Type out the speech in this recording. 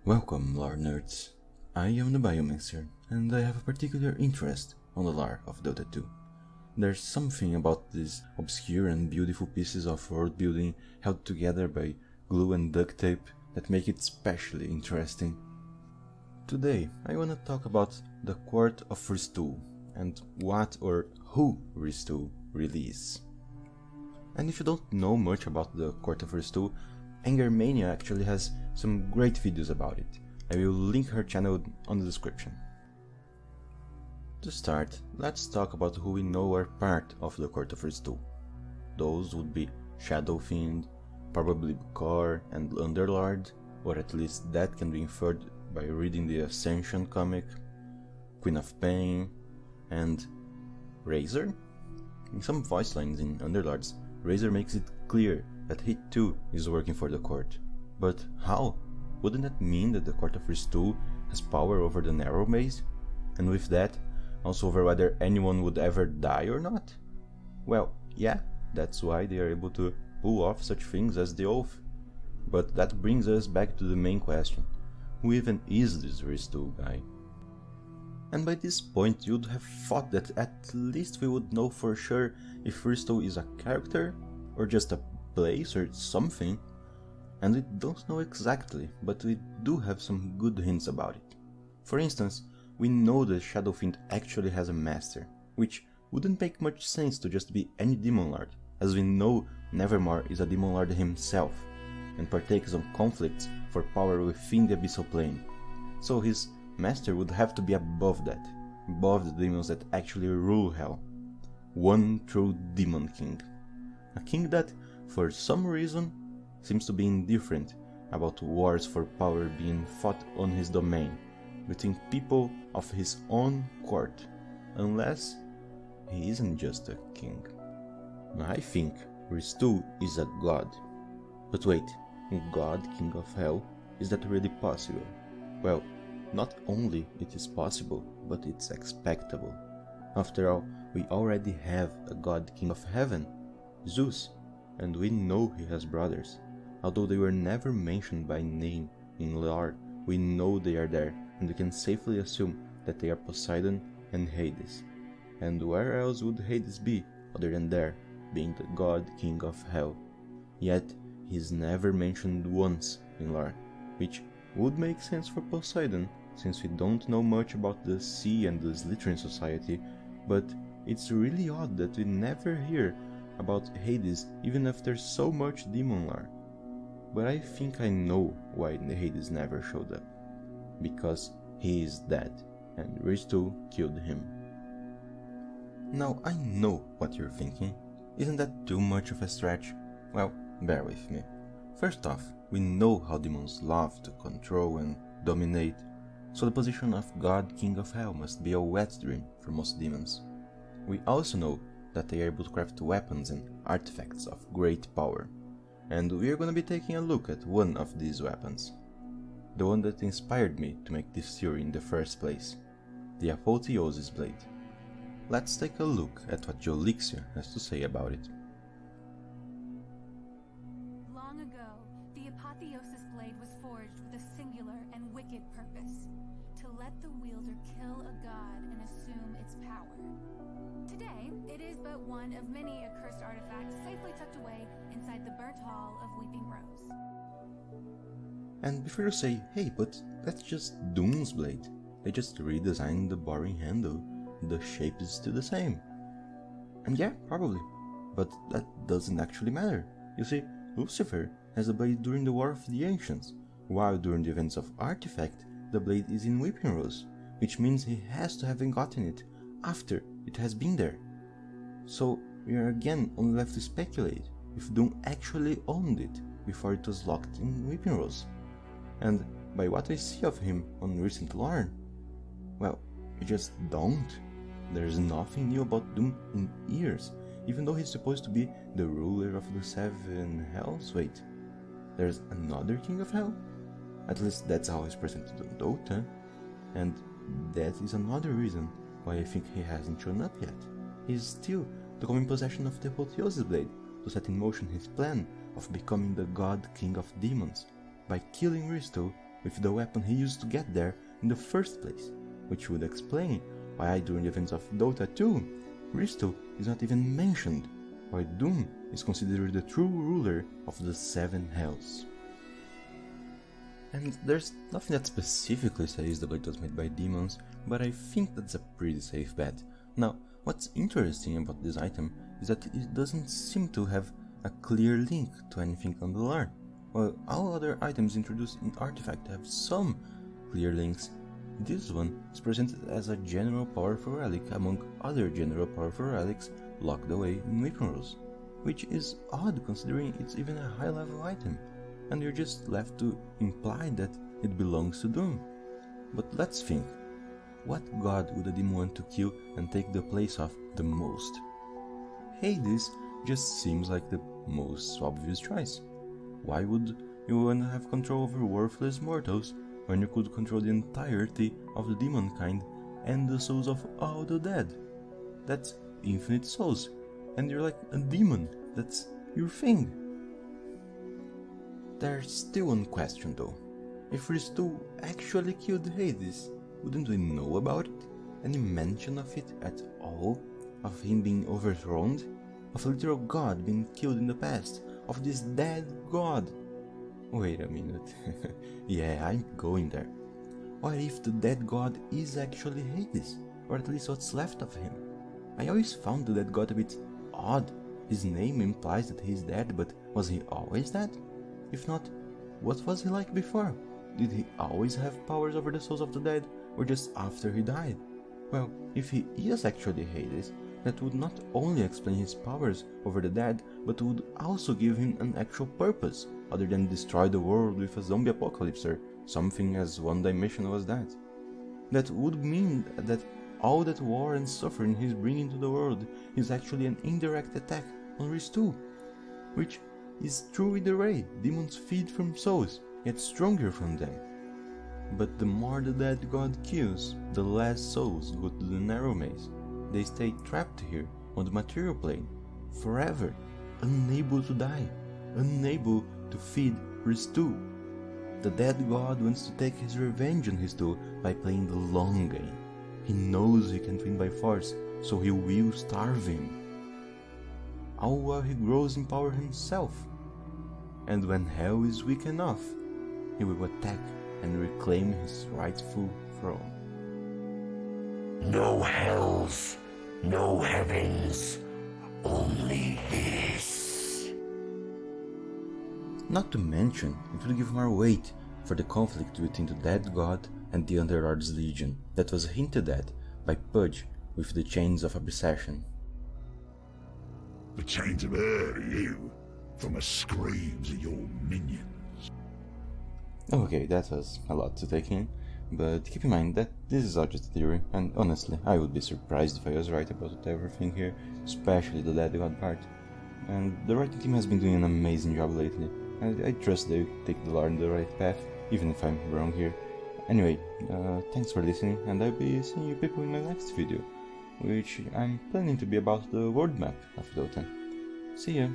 Welcome, lore nerds. I am the Biomancer, and I have a particular interest on the lore of Dota 2. There's something about these obscure and beautiful pieces of world building held together by glue and duct tape that make it especially interesting. Today, I wanna talk about the Court of Ristul, and what or who Ristul really is. And if you don't know much about the Court of Ristul, Angermania actually has some great videos about it. I will link her channel on the description. To start, let's talk about who we know are part of the Court of Ristul. Those would be Shadowfiend, probably Core and Underlord, or at least that can be inferred by reading the Ascension comic, Queen of Pain, and Razor? In some voice lines in Underlords, Razor makes it clear that he too is working for the court. But how? Wouldn't that mean that the Court of Ristul has power over the Narrow Maze? And with that, also over whether anyone would ever die or not? Well, yeah, that's why they are able to pull off such things as the Oath. But that brings us back to the main question. Who even is this Ristul guy? And by this point you'd have thought that at least we would know for sure if Ristul is a character, or just a place or something. And we don't know exactly, but we do have some good hints about it. For instance, we know that Shadowfiend actually has a master, which wouldn't make much sense to just be any Demon Lord, as we know Nevermore is a Demon Lord himself, and partakes of conflicts for power within the Abyssal Plane. So his master would have to be above that, above the demons that actually rule Hell. One true Demon King. A king that, for some reason, seems to be indifferent about wars for power being fought on his domain, between people of his own court, unless he isn't just a king. I think Ristul is a god. But wait, a god king of hell, is that really possible? Well, not only it is possible, but it's expectable. After all, we already have a god king of heaven, Zeus, and we know he has brothers. Although they were never mentioned by name in lore, we know they are there, and we can safely assume that they are Poseidon and Hades. And where else would Hades be, other than there, being the god king of hell? Yet, he is never mentioned once in lore, which would make sense for Poseidon, since we don't know much about the sea and the Slytherin society, but it's really odd that we never hear about Hades even after so much demon lore. But I think I know why Hades never showed up. Because he is dead, and Ristul killed him. Now I know what you're thinking. Isn't that too much of a stretch? Well, bear with me. First off, we know how demons love to control and dominate, so the position of God King of Hell must be a wet dream for most demons. We also know that they are able to craft weapons and artifacts of great power, and we are gonna be taking a look at one of these weapons. The one that inspired me to make this theory in the first place, the Apotheosis Blade. Let's take a look at what Jolixia has to say about it. Long ago, the Apotheosis Blade was forged with a singular and wicked purpose, to let the wielder kill a god and assume its power. Today, it is but one of many accursed artifacts safely tucked away inside the burnt hall of Weeping Rose. And before you say, hey, but that's just Doom's Blade, they just redesigned the boring handle, the shape is still the same. And yeah, probably, but that doesn't actually matter. You see, Lucifer has the blade during the War of the Ancients, while during the events of Artifact, the blade is in Weeping Rose, which means he has to have gotten it after it has been there. So we are again only left to speculate if Doom actually owned it before it was locked in Weeping Rose. And by what I see of him on recent lore, well, we just don't. There's nothing new about Doom in years, even though he's supposed to be the ruler of the seven hells. Wait, there's another king of hell? At least that's how he's presented on Dota, and that is another reason why I think he hasn't shown up yet. He's still to come in possession of the Apotheosis Blade to set in motion his plan of becoming the god king of demons by killing Ristul with the weapon he used to get there in the first place, which would explain why during the events of Dota 2, Ristul is not even mentioned, why Doom is considered the true ruler of the 7 hells. And there's nothing that specifically says the blade was made by demons, but I think that's a pretty safe bet. Now, what's interesting about this item is that it doesn't seem to have a clear link to anything on the lore. While all other items introduced in Artifact have some clear links, this one is presented as a general powerful relic among other general powerful relics locked away in weapon rules, which is odd considering it's even a high level item, and you're just left to imply that it belongs to Doom. But let's think, what god would a demon want to kill and take the place of the most? Hades just seems like the most obvious choice. Why would you want to have control over worthless mortals when you could control the entirety of the demon kind and the souls of all the dead? That's infinite souls, and you're like a demon, that's your thing. There's still one question though. If Ristul actually killed Hades, wouldn't we know about it? Any mention of it at all? Of him being overthrown? Of a literal god being killed in the past? Of this dead god? Wait a minute. Yeah, I'm going there. What if the dead god is actually Hades? Or at least what's left of him? I always found the dead god a bit odd. His name implies that he's dead, but was he always dead? If not, what was he like before? Did he always have powers over the souls of the dead, or just after he died? Well, if he is actually Hades, that would not only explain his powers over the dead, but would also give him an actual purpose, other than destroy the world with a zombie apocalypse or something as one-dimensional as that. That would mean that all that war and suffering he's bringing to the world is actually an indirect attack on Ristul, which is true either way. Demons feed from souls, yet stronger from them. But the more the dead god kills, the less souls go to the narrow maze. They stay trapped here on the material plane, forever, unable to die, unable to feed Ristul. The dead god wants to take his revenge on Ristul by playing the long game. He knows he can't win by force, so he will starve him. All while he grows in power himself. And when hell is weak enough, he will attack and reclaim his rightful throne. No hells, no heavens, only this. Not to mention, it would give more weight for the conflict between the dead god and the Underlord's legion that was hinted at by Pudge with the chains of obsession. The chains of hurt you from the screams of your minions. Okay, that was a lot to take in, but keep in mind that this is all just a theory, and honestly, I would be surprised if I was right about everything here, especially the dead god part. And the writing team has been doing an amazing job lately, and I trust they take the lore in the right path, even if I'm wrong here. Anyway, thanks for listening, and I'll be seeing you people in my next video, which I'm planning to be about the world map of Dota. See ya!